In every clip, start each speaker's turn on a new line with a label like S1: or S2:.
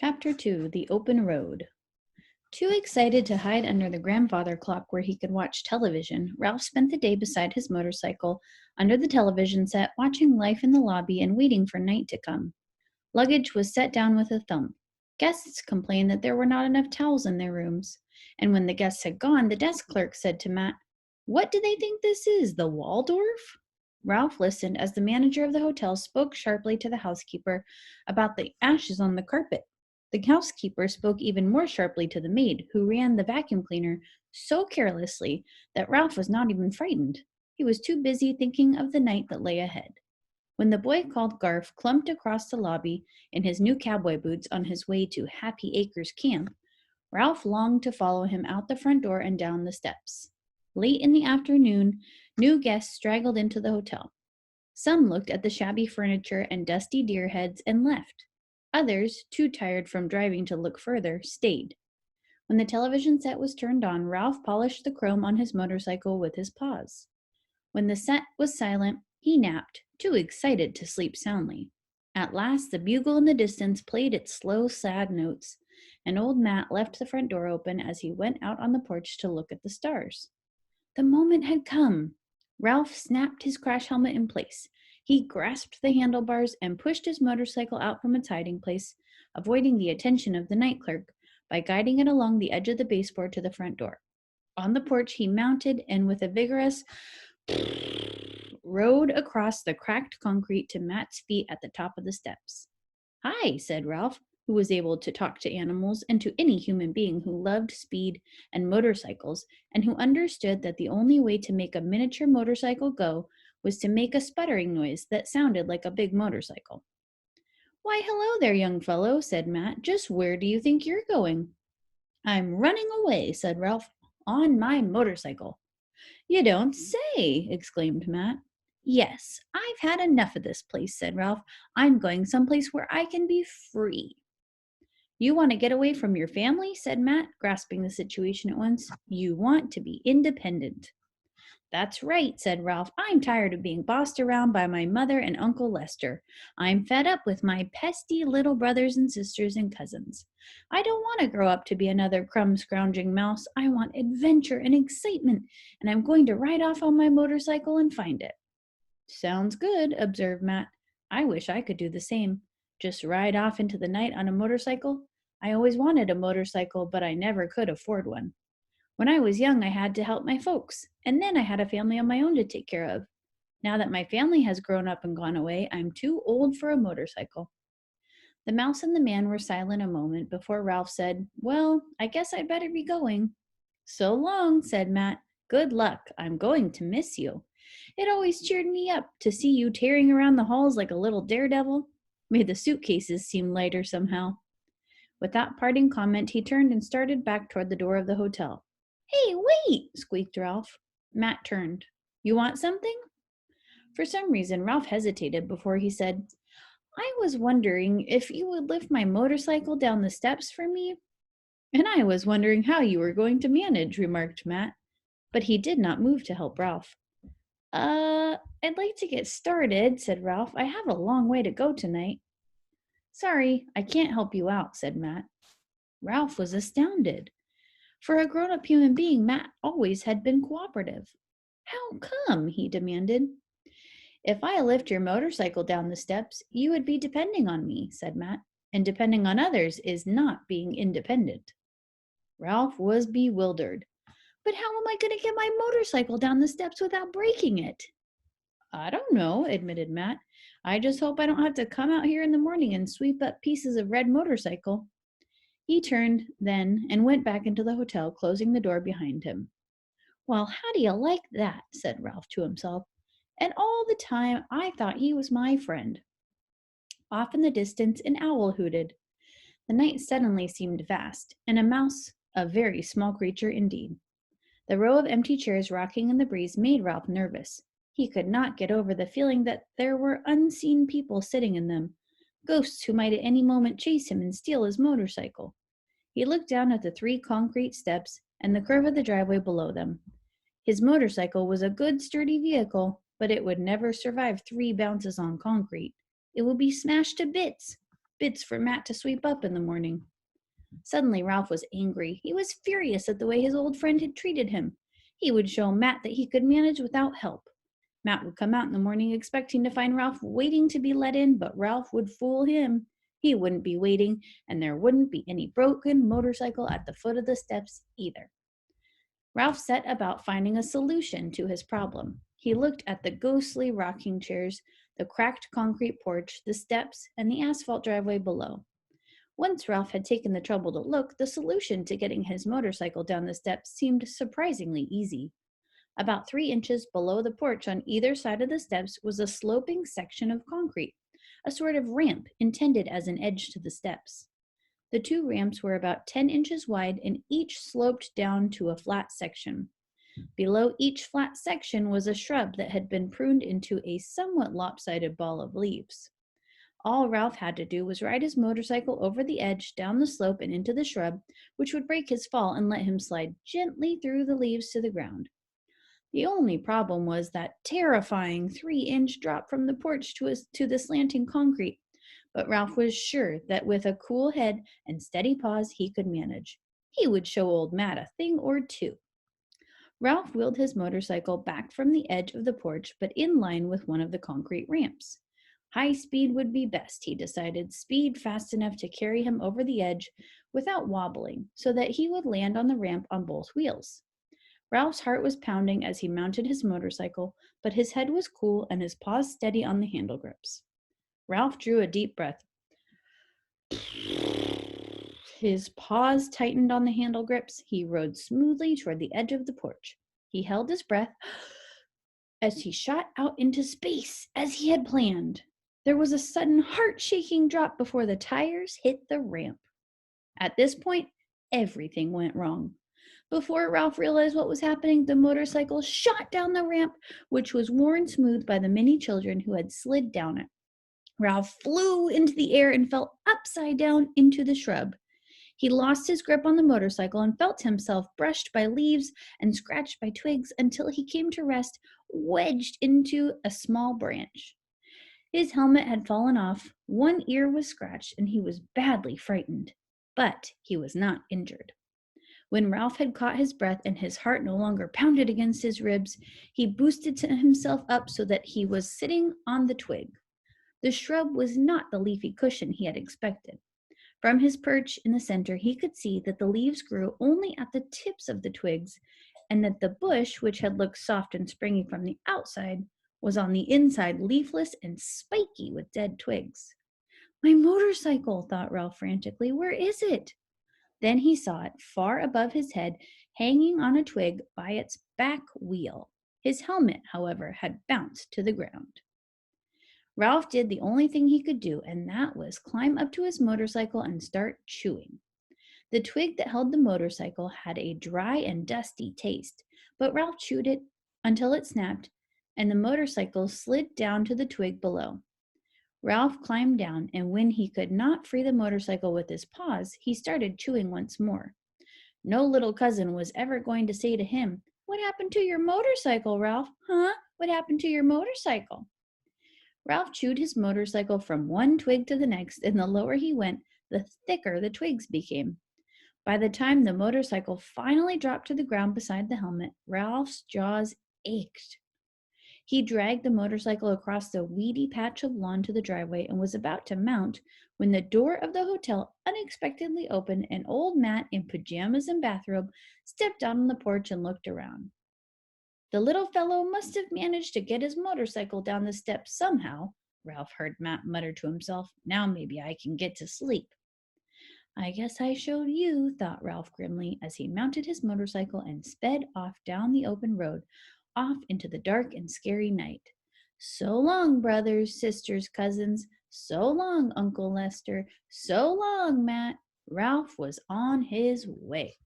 S1: Chapter 2 The Open Road. Too excited to hide under the grandfather clock where he could watch television, Ralph spent the day beside his motorcycle under the television set, watching life in the lobby and waiting for night to come. Luggage was set down with a thump. Guests complained that there were not enough towels in their rooms. And when the guests had gone, the desk clerk said to Matt, "What do they think this is, the Waldorf?" Ralph listened as the manager of the hotel spoke sharply to the housekeeper about the ashes on the carpet. The housekeeper spoke even more sharply to the maid, who ran the vacuum cleaner so carelessly that Ralph was not even frightened. He was too busy thinking of the night that lay ahead. When the boy called Garf clumped across the lobby in his new cowboy boots on his way to Happy Acres Camp, Ralph longed to follow him out the front door and down the steps. Late in the afternoon, new guests straggled into the hotel. Some looked at the shabby furniture and dusty deer heads and left. Others, too tired from driving to look further, stayed. When the television set was turned on, Ralph polished the chrome on his motorcycle with his paws. When the set was silent, he napped, too excited to sleep soundly. At last, the bugle in the distance played its slow, sad notes, and old Matt left the front door open as he went out on the porch to look at the stars. The moment had come. Ralph snapped his crash helmet in place. He grasped the handlebars and pushed his motorcycle out from its hiding place, avoiding the attention of the night clerk by guiding it along the edge of the baseboard to the front door. On the porch, he mounted and with a vigorous rode across the cracked concrete to Matt's feet at the top of the steps. "Hi," said Ralph, who was able to talk to animals and to any human being who loved speed and motorcycles and who understood that the only way to make a miniature motorcycle go was to make a sputtering noise that sounded like a big motorcycle. "Why, hello there, young fellow," said Matt. "Just where do you think you're going?" "I'm running away," said Ralph, "on my motorcycle." "You don't say!" exclaimed Matt. "Yes, I've had enough of this place," said Ralph. "I'm going someplace where I can be free." "You want to get away from your family?" said Matt, grasping the situation at once. "You want to be independent." "That's right," said Ralph. "I'm tired of being bossed around by my mother and Uncle Lester. I'm fed up with my pesky little brothers and sisters and cousins. I don't want to grow up to be another crumb-scrounging mouse. I want adventure and excitement, and I'm going to ride off on my motorcycle and find it." "Sounds good," observed Matt. "I wish I could do the same. Just ride off into the night on a motorcycle. I always wanted a motorcycle, but I never could afford one. When I was young, I had to help my folks, and then I had a family of my own to take care of. Now that my family has grown up and gone away, I'm too old for a motorcycle." The mouse and the man were silent a moment before Ralph said, "Well, I guess I'd better be going." "So long," said Matt. "Good luck. I'm going to miss you. It always cheered me up to see you tearing around the halls like a little daredevil. Made the suitcases seem lighter somehow." With that parting comment, he turned and started back toward the door of the hotel. "Hey, wait!" squeaked Ralph. Matt turned. "You want something?" For some reason, Ralph hesitated before he said, "I was wondering if you would lift my motorcycle down the steps for me." "And I was wondering how you were going to manage," remarked Matt. But he did not move to help Ralph. I'd like to get started," said Ralph. "I have a long way to go tonight." "Sorry, I can't help you out," said Matt. Ralph was astounded. For a grown-up human being, Matt always had been cooperative. "How come?" he demanded. "If I lift your motorcycle down the steps, you would be depending on me," said Matt. "And depending on others is not being independent." Ralph was bewildered. "But how am I going to get my motorcycle down the steps without breaking it?" "I don't know," admitted Matt. "I just hope I don't have to come out here in the morning and sweep up pieces of red motorcycle." He turned then and went back into the hotel, closing the door behind him. "Well, how do you like that?" said Ralph to himself. "And all the time I thought he was my friend." Off in the distance, an owl hooted. The night suddenly seemed vast, and a mouse a very small creature indeed. The row of empty chairs rocking in the breeze made Ralph nervous. He could not get over the feeling that there were unseen people sitting in them, ghosts who might at any moment chase him and steal his motorcycle. He looked down at the 3 concrete steps and the curve of the driveway below them. His motorcycle was a good, sturdy vehicle, but it would never survive 3 bounces on concrete. It would be smashed to bits. bits for Matt to sweep up in the morning. Suddenly, Ralph was angry. He was furious at the way his old friend had treated him. He would show Matt that he could manage without help. Matt would come out in the morning expecting to find Ralph waiting to be let in, but Ralph would fool him. He wouldn't be waiting, and there wouldn't be any broken motorcycle at the foot of the steps either. Ralph set about finding a solution to his problem. He looked at the ghostly rocking chairs, the cracked concrete porch, the steps, and the asphalt driveway below. Once Ralph had taken the trouble to look, the solution to getting his motorcycle down the steps seemed surprisingly easy. About 3 inches below the porch on either side of the steps was a sloping section of concrete, a sort of ramp intended as an edge to the steps. The 2 ramps were about 10 inches wide and each sloped down to a flat section. Below each flat section was a shrub that had been pruned into a somewhat lopsided ball of leaves. All Ralph had to do was ride his motorcycle over the edge, down the slope, and into the shrub, which would break his fall and let him slide gently through the leaves to the ground. The only problem was that terrifying 3-inch drop from the porch to the slanting concrete, but Ralph was sure that with a cool head and steady paws he could manage. He would show old Matt a thing or two. Ralph wheeled his motorcycle back from the edge of the porch, but in line with one of the concrete ramps. High speed would be best, he decided, speed fast enough to carry him over the edge without wobbling, so that he would land on the ramp on both wheels. Ralph's heart was pounding as he mounted his motorcycle, but his head was cool and his paws steady on the handle grips. Ralph drew a deep breath. His paws tightened on the handle grips. He rode smoothly toward the edge of the porch. He held his breath as he shot out into space as he had planned. There was a sudden heart-shaking drop before the tires hit the ramp. At this point, everything went wrong. Before Ralph realized what was happening, the motorcycle shot down the ramp, which was worn smooth by the many children who had slid down it. Ralph flew into the air and fell upside down into the shrub. He lost his grip on the motorcycle and felt himself brushed by leaves and scratched by twigs until he came to rest wedged into a small branch. His helmet had fallen off, one ear was scratched, and he was badly frightened. But he was not injured. When Ralph had caught his breath and his heart no longer pounded against his ribs, he boosted himself up so that he was sitting on the twig. The shrub was not the leafy cushion he had expected. From his perch in the center, he could see that the leaves grew only at the tips of the twigs, and that the bush, which had looked soft and springy from the outside, was on the inside leafless and spiky with dead twigs. "My motorcycle," thought Ralph frantically. "Where is it?" Then he saw it far above his head, hanging on a twig by its back wheel. His helmet, however, had bounced to the ground. Ralph did the only thing he could do, and that was climb up to his motorcycle and start chewing. The twig that held the motorcycle had a dry and dusty taste, but Ralph chewed it until it snapped, and the motorcycle slid down to the twig below. Ralph climbed down, and when he could not free the motorcycle with his paws, he started chewing once more. No little cousin was ever going to say to him, "What happened to your motorcycle, Ralph? Huh? What happened to your motorcycle?" Ralph chewed his motorcycle from one twig to the next, and the lower he went, the thicker the twigs became. By the time the motorcycle finally dropped to the ground beside the helmet, Ralph's jaws ached. He dragged the motorcycle across the weedy patch of lawn to the driveway and was about to mount when the door of the hotel unexpectedly opened and old Matt, in pajamas and bathrobe, stepped out on the porch and looked around. "The little fellow must have managed to get his motorcycle down the steps somehow," Ralph heard Matt mutter to himself. "Now maybe I can get to sleep." "I guess I showed you," thought Ralph grimly as he mounted his motorcycle and sped off down the open road, off into the dark and scary night. "So long, brothers, sisters, cousins. So long, Uncle Lester. So long, Matt." Ralph was on his way.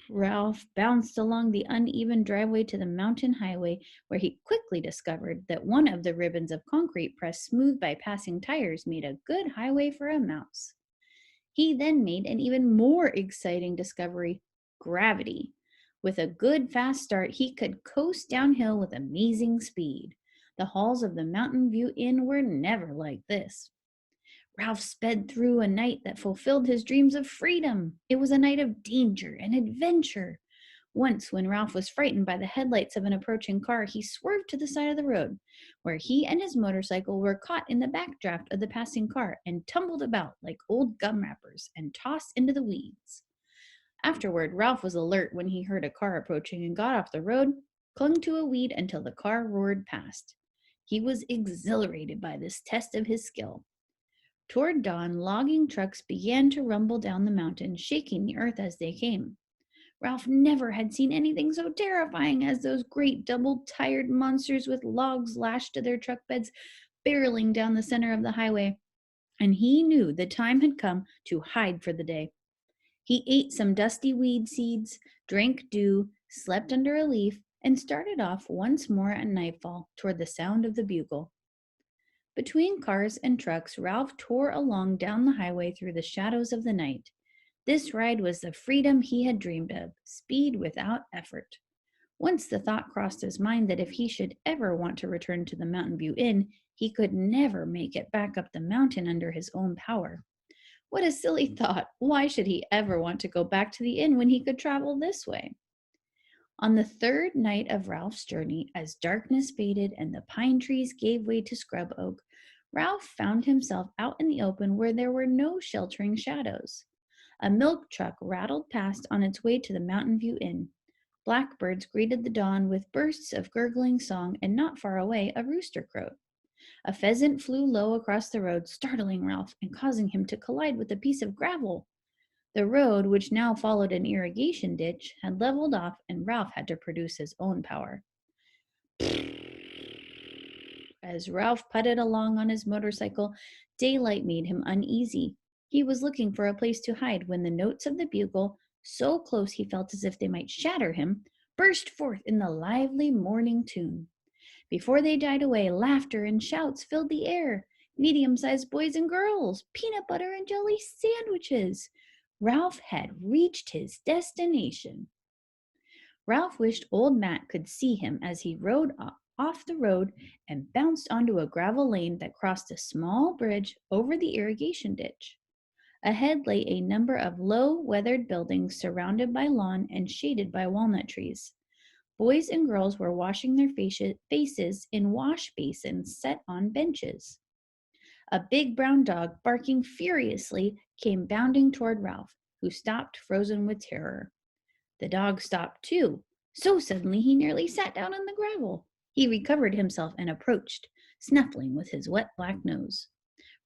S1: Ralph bounced along the uneven driveway to the mountain highway, where he quickly discovered that one of the ribbons of concrete pressed smooth by passing tires made a good highway for a mouse. He then made an even more exciting discovery: gravity. With a good fast start, he could coast downhill with amazing speed. The halls of the Mountain View Inn were never like this. Ralph sped through a night that fulfilled his dreams of freedom. It was a night of danger and adventure. Once, when Ralph was frightened by the headlights of an approaching car, he swerved to the side of the road, where he and his motorcycle were caught in the backdraft of the passing car and tumbled about like old gum wrappers and tossed into the weeds. Afterward, Ralph was alert when he heard a car approaching and got off the road, clung to a weed until the car roared past. He was exhilarated by this test of his skill. Toward dawn, logging trucks began to rumble down the mountain, shaking the earth as they came. Ralph never had seen anything so terrifying as those great double-tired monsters with logs lashed to their truck beds barreling down the center of the highway, and he knew the time had come to hide for the day. He ate some dusty weed seeds, drank dew, slept under a leaf, and started off once more at nightfall toward the sound of the bugle. Between cars and trucks, Ralph tore along down the highway through the shadows of the night. This ride was the freedom he had dreamed of, speed without effort. Once the thought crossed his mind that if he should ever want to return to the Mountain View Inn, he could never make it back up the mountain under his own power. What a silly thought! Why should he ever want to go back to the inn when he could travel this way? On the third night of Ralph's journey, as darkness faded and the pine trees gave way to scrub oak, Ralph found himself out in the open where there were no sheltering shadows. A milk truck rattled past on its way to the Mountain View Inn. Blackbirds greeted the dawn with bursts of gurgling song, and not far away a rooster crowed. A pheasant flew low across the road, startling Ralph and causing him to collide with a piece of gravel. The road, which now followed an irrigation ditch, had leveled off, and Ralph had to produce his own power. As Ralph putted along on his motorcycle, daylight made him uneasy. He was looking for a place to hide when the notes of the bugle, so close he felt as if they might shatter him, burst forth in the lively morning tune. Before they died away, laughter and shouts filled the air. Medium-sized boys and girls, peanut butter and jelly sandwiches. Ralph had reached his destination. Ralph wished old Matt could see him as he rode off the road and bounced onto a gravel lane that crossed a small bridge over the irrigation ditch. Ahead lay a number of low, weathered buildings surrounded by lawn and shaded by walnut trees. Boys and girls were washing their faces in wash basins set on benches. A big brown dog, barking furiously, came bounding toward Ralph, who stopped, frozen with terror. The dog stopped too, so suddenly he nearly sat down on the gravel. He recovered himself and approached, snuffling with his wet black nose.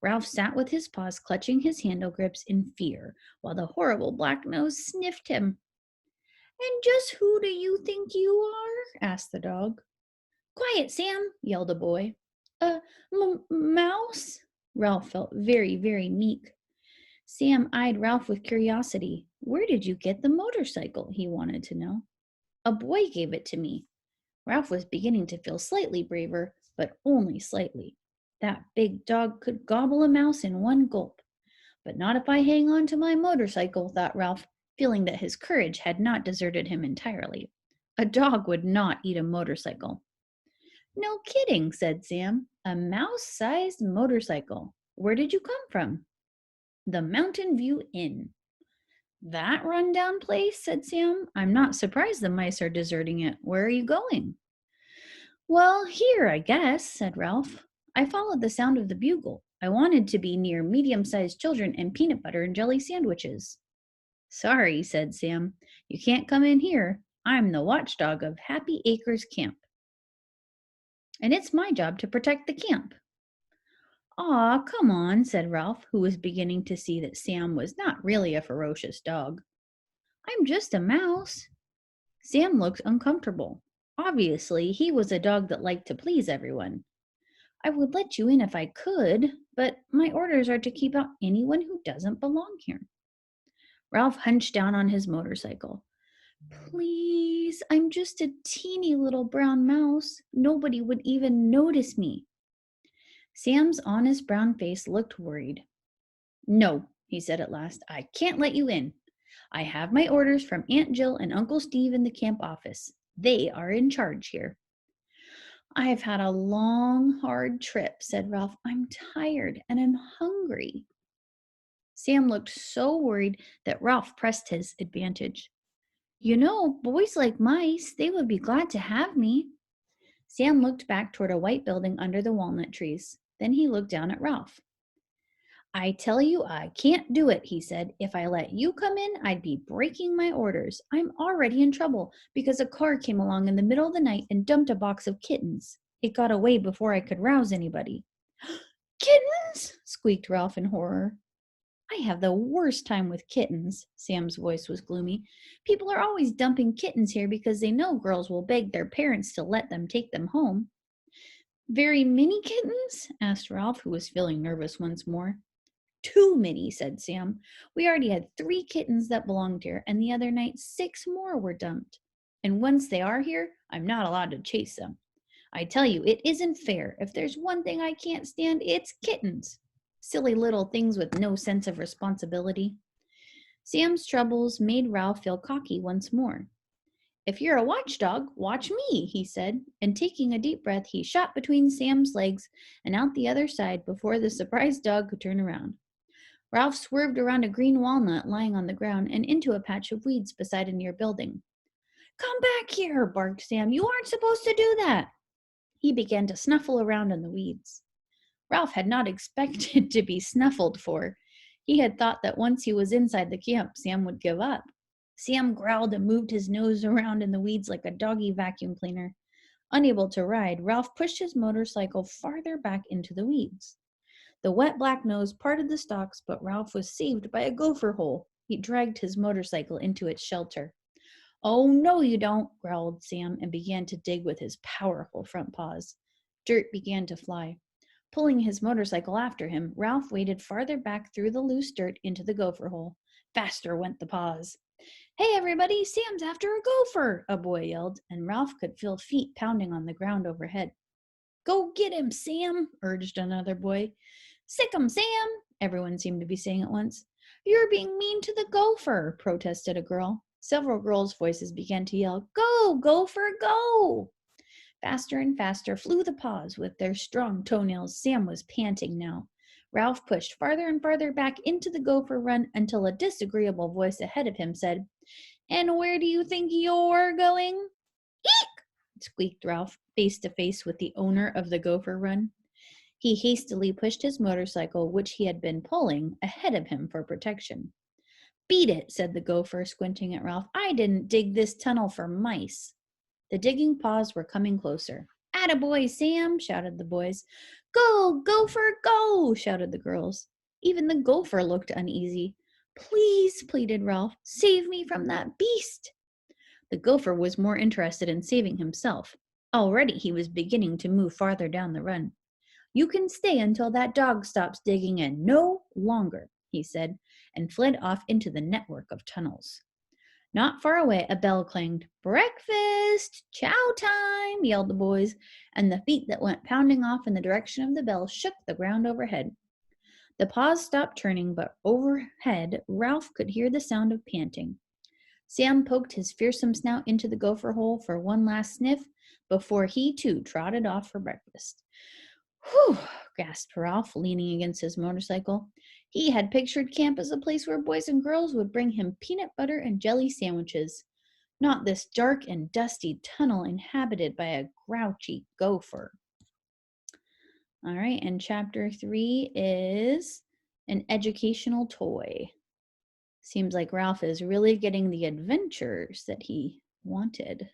S1: Ralph sat with his paws clutching his handle grips in fear, while the horrible black nose sniffed him. "And just who do you think you are?" asked the dog. "Quiet, Sam!" yelled a boy. Mouse?" Ralph felt very, very meek. Sam eyed Ralph with curiosity. "Where did you get the motorcycle?" he wanted to know. "A boy gave it to me." Ralph was beginning to feel slightly braver, but only slightly. That big dog could gobble a mouse in one gulp. But not if I hang on to my motorcycle, thought Ralph, feeling that his courage had not deserted him entirely. A dog would not eat a motorcycle. "No kidding," said Sam. "A mouse-sized motorcycle. Where did you come from?" "The Mountain View Inn." "That run-down place?" said Sam. "I'm not surprised the mice are deserting it. Where are you going?" "Well, here, I guess," said Ralph. "I followed the sound of the bugle. I wanted to be near medium-sized children and peanut butter and jelly sandwiches." "Sorry," said Sam. "You can't come in here. I'm the watchdog of Happy Acres Camp, and it's my job to protect the camp." "Aw, come on," said Ralph, who was beginning to see that Sam was not really a ferocious dog. "I'm just a mouse." Sam looked uncomfortable. Obviously, he was a dog that liked to please everyone. "I would let you in if I could, but my orders are to keep out anyone who doesn't belong here." Ralph hunched down on his motorcycle. "Please, I'm just a teeny little brown mouse. Nobody would even notice me." Sam's honest brown face looked worried. "No," he said at last, "I can't let you in. I have my orders from Aunt Jill and Uncle Steve in the camp office. They are in charge here." I've had a long, hard trip, said Ralph. I'm tired and I'm hungry. Sam looked so worried that Ralph pressed his advantage. You know, boys like mice, they would be glad to have me. Sam looked back toward a white building under the walnut trees. Then he looked down at Ralph. I tell you, I can't do it, he said. If I let you come in, I'd be breaking my orders. I'm already in trouble because a car came along in the middle of the night and dumped a box of kittens. It got away before I could rouse anybody. Kittens? Squeaked Ralph in horror. I have the worst time with kittens. Sam's voice was gloomy. People are always dumping kittens here because they know girls will beg their parents to let them take them home. Very many kittens? Asked Ralph, who was feeling nervous once more. Too many, said Sam. We already had 3 kittens that belonged here, and the other night 6 more were dumped. And once they are here, I'm not allowed to chase them. I tell you, it isn't fair. If there's one thing I can't stand, it's kittens. Silly little things with no sense of responsibility. Sam's troubles made Ralph feel cocky once more. If you're a watchdog, watch me, he said, and taking a deep breath, he shot between Sam's legs and out the other side before the surprised dog could turn around. Ralph swerved around a green walnut lying on the ground and into a patch of weeds beside a near building. Come back here, barked Sam. You aren't supposed to do that. He began to snuffle around in the weeds. Ralph had not expected to be snuffled for. He had thought that once he was inside the camp, Sam would give up. Sam growled and moved his nose around in the weeds like a doggy vacuum cleaner. Unable to ride, Ralph pushed his motorcycle farther back into the weeds. The wet black nose parted the stalks, but Ralph was saved by a gopher hole. He dragged his motorcycle into its shelter. Oh, no, you don't, growled Sam and began to dig with his powerful front paws. Dirt began to fly. Pulling his motorcycle after him, Ralph waded farther back through the loose dirt into the gopher hole. Faster went the paws. Hey, everybody, Sam's after a gopher, a boy yelled, and Ralph could feel feet pounding on the ground overhead. Go get him, Sam, urged another boy. Sick 'em, Sam, everyone seemed to be saying at once. You're being mean to the gopher, protested a girl. Several girls' voices began to yell, Go, gopher, go! Faster and faster flew the paws with their strong toenails. Sam was panting now. Ralph pushed farther and farther back into the gopher run until a disagreeable voice ahead of him said, And where do you think you're going? Eek! Squeaked Ralph, face to face with the owner of the gopher run. He hastily pushed his motorcycle, which he had been pulling, ahead of him for protection. Beat it, said the gopher, squinting at Ralph. I didn't dig this tunnel for mice. The digging paws were coming closer. Attaboy, Sam, shouted the boys. Go, gopher, go, shouted the girls. Even the gopher looked uneasy. Please, pleaded Ralph, save me from that beast. The gopher was more interested in saving himself. Already he was beginning to move farther down the run. You can stay until that dog stops digging and no longer, he said, and fled off into the network of tunnels. Not far away, a bell clanged. Breakfast! Chow time! Yelled the boys, and the feet that went pounding off in the direction of the bell shook the ground overhead. The paws stopped turning, but overhead, Ralph could hear the sound of panting. Sam poked his fearsome snout into the gopher hole for one last sniff before he, too, trotted off for breakfast. Whew, gasped Ralph, leaning against his motorcycle. He had pictured camp as a place where boys and girls would bring him peanut butter and jelly sandwiches, not this dark and dusty tunnel inhabited by a grouchy gopher. All right, and chapter 3 is an educational toy. Seems like Ralph is really getting the adventures that he wanted.